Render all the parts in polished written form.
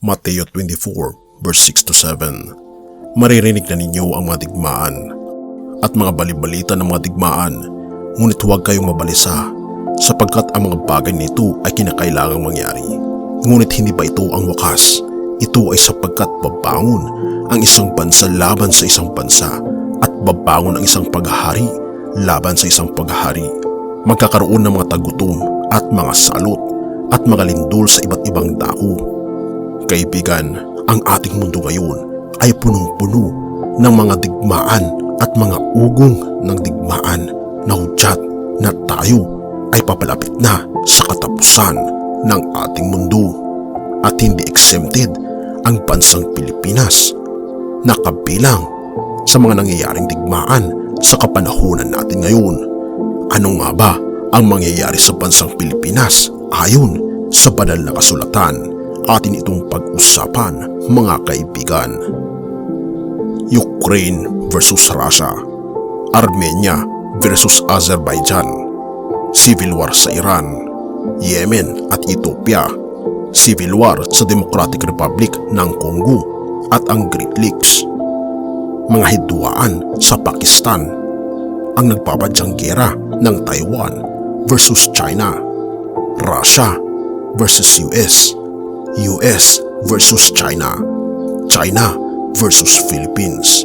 Mateo 24 verse 6 to 7. Maririnig na ninyo ang mga digmaan at mga balibalita ng mga digmaan, ngunit huwag kayong mabalisa, sapagkat ang mga bagay nito ay kinakailangang mangyari. Ngunit hindi pa ito ang wakas. Ito ay sapagkat babangon ang isang bansa laban sa isang bansa at babangon ang isang paghahari laban sa isang paghahari. Magkakaroon ng mga tagutom at mga salot at mga lindol sa iba't ibang dako. Kaibigan, ang ating mundo ngayon ay punong-puno ng mga digmaan at mga ugong ng digmaan na hudyat na tayo ay papalapit na sa katapusan ng ating mundo. At hindi exempted ang bansang Pilipinas na kabilang sa mga nangyayaring digmaan sa kapanahunan natin ngayon. Ano nga ba ang mangyayari sa bansang Pilipinas ayon sa banal na kasulatan? Atin itong pag-usapan, mga kaibigan. Ukraine versus Russia, Armenia versus Azerbaijan, civil war sa Iran, Yemen at Ethiopia, civil war sa Democratic Republic ng Congo at ang Great Lakes, mga hidwaan sa Pakistan, ang nagpapadyang gera ng Taiwan versus China, Russia versus US versus China, China versus Philippines.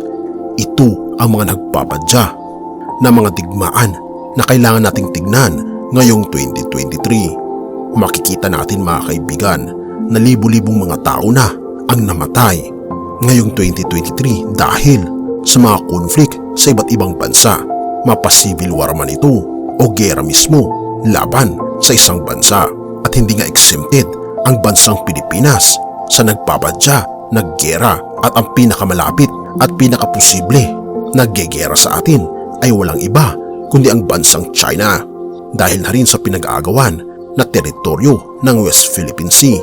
Ito ang mga nagpapadya na mga digmaan na kailangan nating tignan ngayong 2023. Makikita natin, mga kaibigan, na libu-libong mga tao na ang namatay ngayong 2023 dahil sa mga conflict sa iba't ibang bansa, mapa-civil war man ito o gera mismo laban sa isang bansa. At hindi nga exempted ang bansang Pilipinas sa nagpapadya, naggera, at ang pinakamalapit at pinakaposible naggegera sa atin ay walang iba kundi ang bansang China, dahil na rin sa pinag-aagawan na teritoryo ng West Philippine Sea.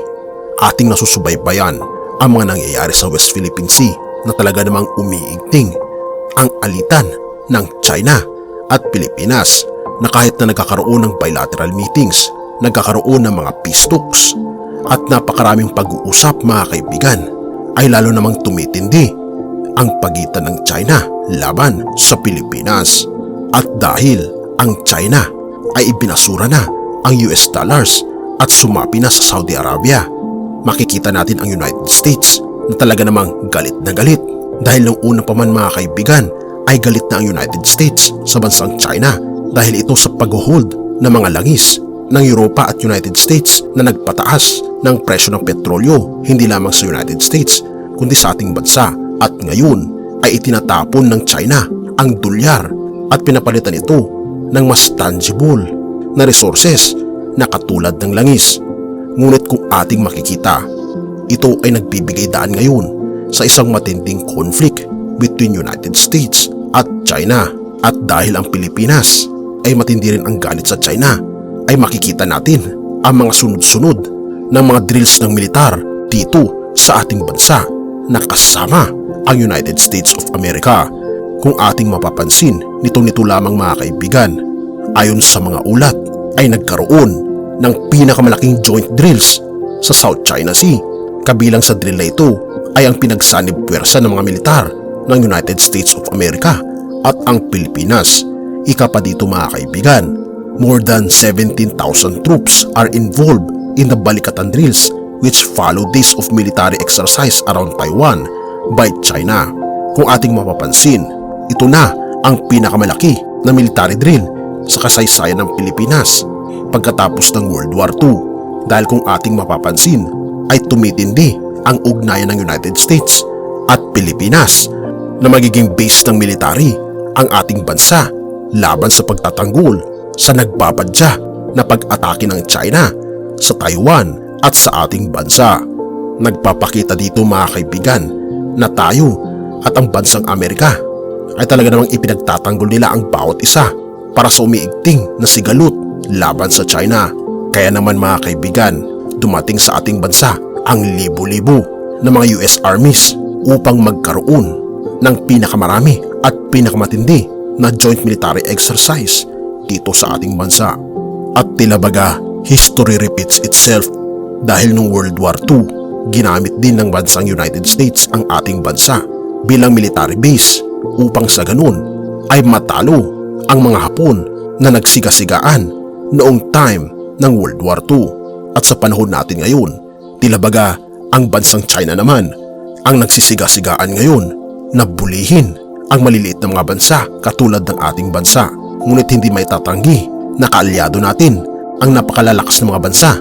Ating nasusubaybayan ang mga nangyayari sa West Philippine Sea na talaga namang umiigting ang alitan ng China at Pilipinas, na kahit na nagkakaroon ng bilateral meetings, nagkakaroon ng mga peace talks at napakaraming pag-uusap, mga kaibigan, ay lalo namang tumitindi ang pagitan ng China laban sa Pilipinas. At dahil ang China ay ibinasura na ang US dollars at sumapi na sa Saudi Arabia, makikita natin ang United States na talaga namang galit na galit, dahil nung una pa man, mga kaibigan, ay galit na ang United States sa bansang China dahil ito sa pag-hold ng mga langis ng Europa at United States na nagpataas ng presyo ng petrolyo hindi lamang sa United States kundi sa ating bansa. At ngayon ay itinatapon ng China ang dolyar at pinapalitan ito ng mas tangible na resources na katulad ng langis. Ngunit kung ating makikita, ito ay nagbibigay daan ngayon sa isang matinding conflict between United States at China. At dahil ang Pilipinas ay matindi rin ang galit sa China, ay makikita natin ang mga sunod-sunod ng mga drills ng militar dito sa ating bansa na kasama ang United States of America. Kung ating mapapansin, nito lamang, mga kaibigan, ayon sa mga ulat ay nagkaroon ng pinakamalaking joint drills sa South China Sea. Kabilang sa drill na ito ay ang pinagsanib puwersa ng mga militar ng United States of America at ang Pilipinas. Ika pa dito, mga kaibigan, more than 17,000 troops are involved in the balikatan drills which follow days of military exercise around Taiwan by China. Kung ating mapapansin, ito na ang pinakamalaki na military drill sa kasaysayan ng Pilipinas pagkatapos ng World War II, dahil kung ating mapapansin ay tumitindi ang ugnayan ng United States at Pilipinas na magiging base ng military ang ating bansa laban sa pagtatanggol sa nagbapadya na pag-atake ng China sa Taiwan at sa ating bansa. Nagpapakita dito, mga kaibigan, na tayo at ang bansang Amerika ay talaga namang ipinagtatanggol nila ang bawat isa para sa umiigting na sigalot laban sa China. Kaya naman, mga kaibigan, dumating sa ating bansa ang libo-libo na mga US armies upang magkaroon ng pinakamarami at pinakamatindi na joint military exercise dito sa ating bansa. At tila baga, history repeats itself, dahil nung World War II ginamit din ng bansang United States ang ating bansa bilang military base upang sa ganun ay matalo ang mga Hapon na nagsigasigaan noong time ng World War II. At sa panahon natin ngayon, tila baga ang bansang China naman ang nagsisiga-sigaan ngayon na bulihin ang maliliit na mga bansa katulad ng ating bansa. Ngunit hindi may tatanggi na kaalyado natin ang napakalalakas na mga bansa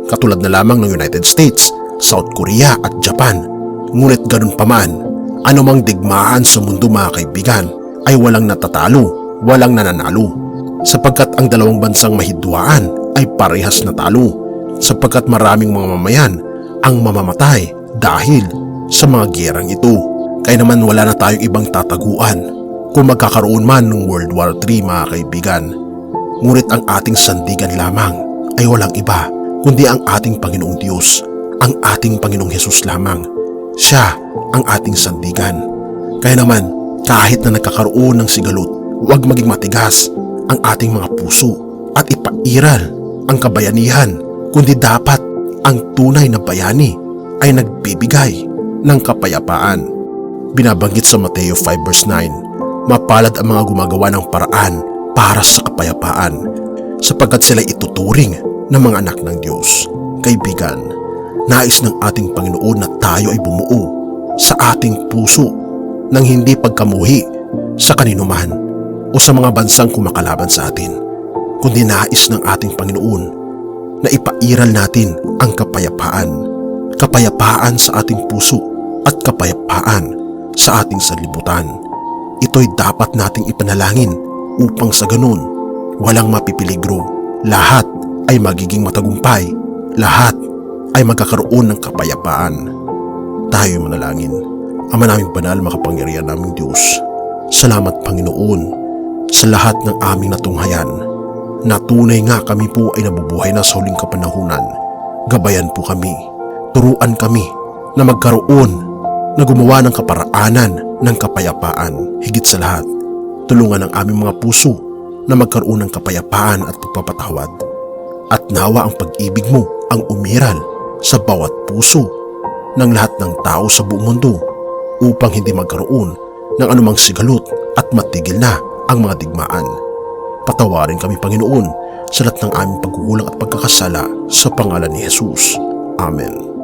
katulad na lamang ng United States, South Korea at Japan. Ngunit ganun pa man, anumang digmaan sa mundo mga kaibigan ay walang natatalo, walang nananalo, sapagkat ang dalawang bansang mahidwaan ay parehas na talo, sapagkat maraming mga mamayan ang mamamatay dahil sa mga giyerang ito. Kaya naman wala na tayong ibang tataguan kung magkakaroon man ng World War III mga kaibigan. Ngunit ang ating sandigan lamang ay walang iba kundi ang ating Panginoong Diyos, ang ating Panginoong Hesus lamang. Siya ang ating sandigan. Kaya naman kahit na nagkakaroon ng sigalot, huwag maging matigas ang ating mga puso at ipairal ang kabayanihan, kundi dapat ang tunay na bayani ay nagbibigay ng kapayapaan. Binabanggit sa Mateo 5 verse 9, mapalad ang mga gumagawa ng paraan para sa kapayapaan, sapagkat sila ituturing ng mga anak ng Diyos. Kaibigan, nais ng ating Panginoon na tayo ay bumuo sa ating puso ng hindi pagkamuhi sa kaninuman o sa mga bansang kumakalaban sa atin, kundi nais ng ating Panginoon na ipairal natin ang kapayapaan. Kapayapaan sa ating puso at kapayapaan sa ating sanlibutan. Ito'y dapat nating ipanalangin upang sa ganun walang mapipiligro. Lahat ay magiging matagumpay. Lahat ay magkakaroon ng kapayapaan. Tayo'y manalangin. Ama naming banal, makapangyarihan naming Diyos, salamat Panginoon sa lahat ng aming natunghayan na tunay nga kami po ay nabubuhay na sa huling kapanahunan. Gabayan po kami, turuan kami na magkaroon na gumawa ng kaparaanan ng kapayapaan. Higit sa lahat, tulungan ang aming mga puso na magkaroon ng kapayapaan at pagpapatawad. At nawa ang pag-ibig mo ang umiral sa bawat puso ng lahat ng tao sa buong mundo upang hindi magkaroon ng anumang sigalot at matigil na ang mga digmaan. Patawarin kami Panginoon sa lahat ng aming pagkukulang at pagkakasala sa pangalan ni Jesus. Amen.